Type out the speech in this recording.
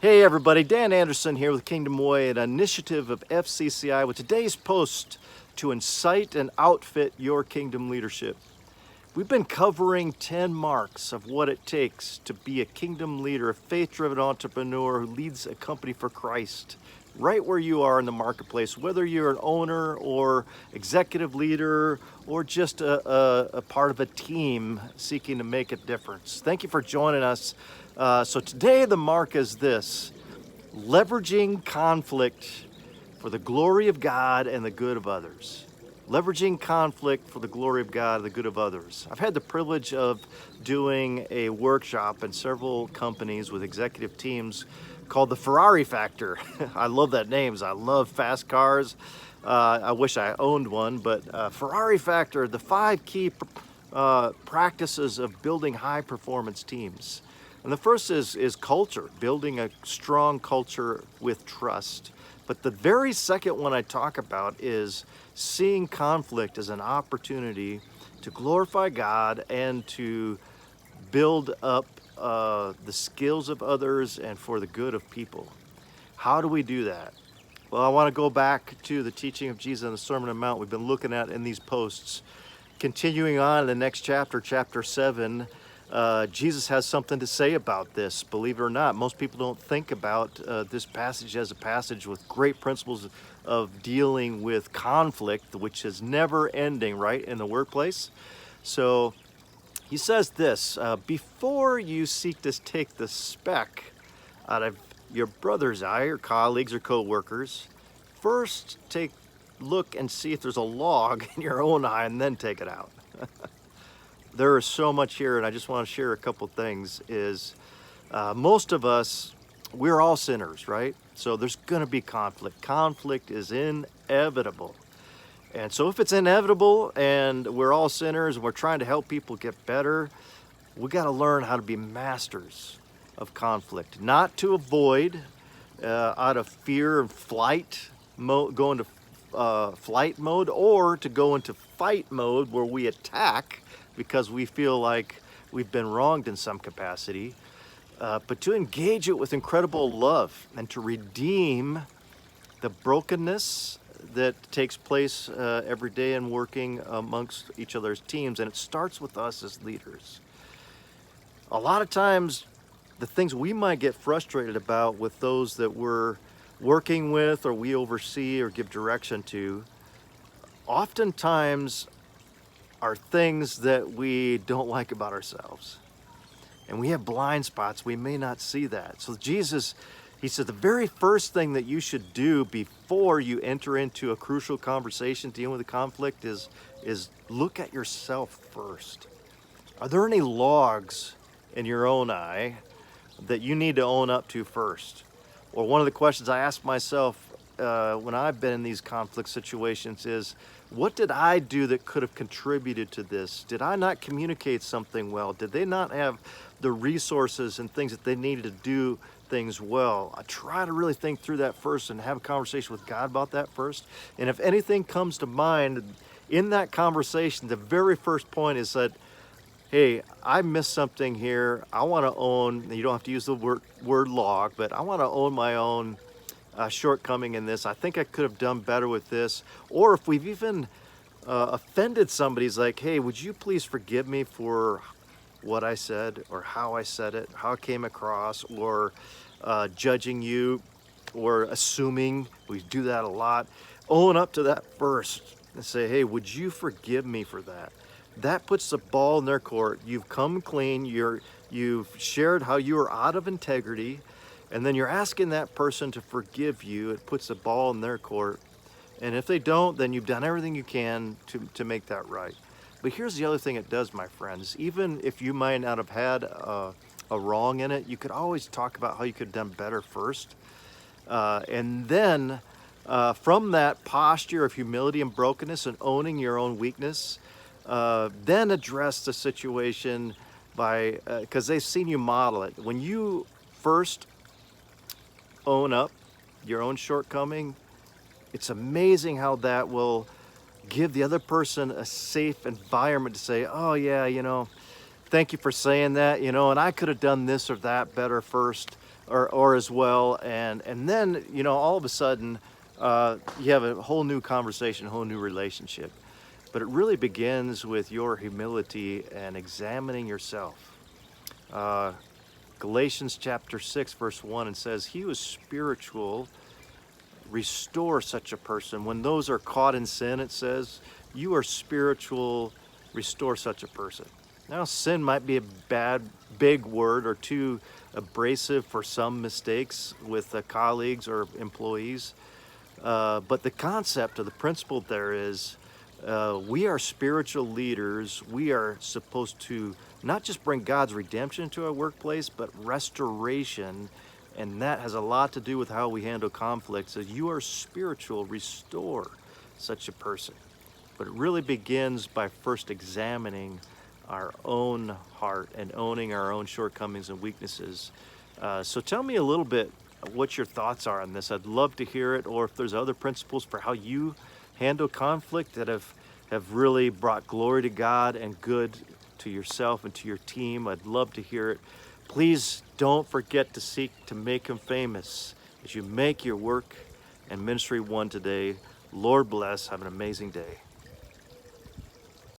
Hey everybody, Dan Anderson here with Kingdom Way, an initiative of FCCI with today's post to incite and outfit your kingdom leadership. We've been covering 10 marks of what it takes to be a kingdom leader, a faith-driven entrepreneur who leads a company for Christ, right where you are in the marketplace, whether you're an owner or executive leader or just a part of a team seeking to make a difference. Thank you for joining us. So today the mark is this: leveraging conflict for the glory of God and the good of others. Leveraging conflict for the glory of God and the good of others. I've had the privilege of doing a workshop in several companies with executive teams called the Ferrari Factor. I love that name. I love fast cars. I wish I owned one, but Ferrari Factor, the 5 key practices of building high performance teams. And the first is culture, building a strong culture with trust. But the very second one I talk about is seeing conflict as an opportunity to glorify God and to build up the skills of others and for the good of people. How do we do that? Well, I want to go back to the teaching of Jesus on the Sermon on the Mount we've been looking at in these posts. Continuing on in the next chapter, chapter 7, Jesus has something to say about this, believe it or not. Most people don't think about this passage as a passage with great principles of dealing with conflict, which is never ending, right, in the workplace. So he says this, before you seek to take the speck out of your brother's eye or colleagues or co-workers, first look and see if there's a log in your own eye and then take it out. There is so much here, and I just want to share a couple things. Most of us, we're all sinners, right? So there's going to be conflict. Conflict is inevitable. And so if it's inevitable and we're all sinners and we're trying to help people get better, we got to learn how to be masters of conflict. Not to avoid out of fear and flight mode, go into flight mode, or to go into fight mode where we attack because we feel like we've been wronged in some capacity, but to engage it with incredible love and to redeem the brokenness that takes place every day in working amongst each other's teams. And it starts with us as leaders. A lot of times, the things we might get frustrated about with those that we're working with or we oversee or give direction to, oftentimes are things that we don't like about ourselves. And we have blind spots. We may not see that. So Jesus, he said, the very first thing that you should do before you enter into a crucial conversation dealing with a conflict is look at yourself first. Are there any logs in your own eye that you need to own up to first? Or one of the questions I ask myself when I've been in these conflict situations is, what did I do that could have contributed to this? Did I not communicate something well? Did they not have the resources and things that they needed to do things well? I try to really think through that first and have a conversation with God about that first. And if anything comes to mind in that conversation, the very first point is that, hey, I missed something here. I want to own, you don't have to use the word log, but I want to own my own shortcoming in this. I think I could have done better with this. Or if we've even offended somebody, it's like, hey, would you please forgive me for what I said or how I said it, how it came across, or judging you or assuming. We do that a lot. Own up to that first and say, hey, would you forgive me for that? That puts the ball in their court. You've come clean. You've shared how you are out of integrity. And then you're asking that person to forgive you. It puts the ball in their court. And if they don't, then you've done everything you can to make that right. But here's the other thing it does, my friends. Even if you might not have had a wrong in it, you could always talk about how you could have done better first. And then from that posture of humility and brokenness and owning your own weakness, then address the situation by, because they've seen you model it. When you first own up your own shortcoming, it's amazing how that will give the other person a safe environment to say, oh yeah, thank you for saying that, and I could have done this or that better first. or as well, and then all of a sudden you have a whole new conversation, a whole new relationship. But it really begins with your humility and examining yourself. Uh, Galatians chapter 6 verse 1, and says, "He who is spiritual restore such a person." When those are caught in sin, it says, "You are spiritual, restore such a person." Now, sin might be a big word or too abrasive for some mistakes with colleagues or employees. But the concept of the principle there is we are spiritual leaders. We are supposed to not just bring God's redemption to our workplace, but restoration. And that has a lot to do with how we handle conflict. So you are spiritual, restore such a person. But it really begins by first examining our own heart and owning our own shortcomings and weaknesses. So tell me a little bit what your thoughts are on this. I'd love to hear it, or if there's other principles for how you handle conflict that have really brought glory to God and good to yourself and to your team. I'd love to hear it. Please don't forget to seek to make Him famous as you make your work and ministry one today. Lord bless. Have an amazing day.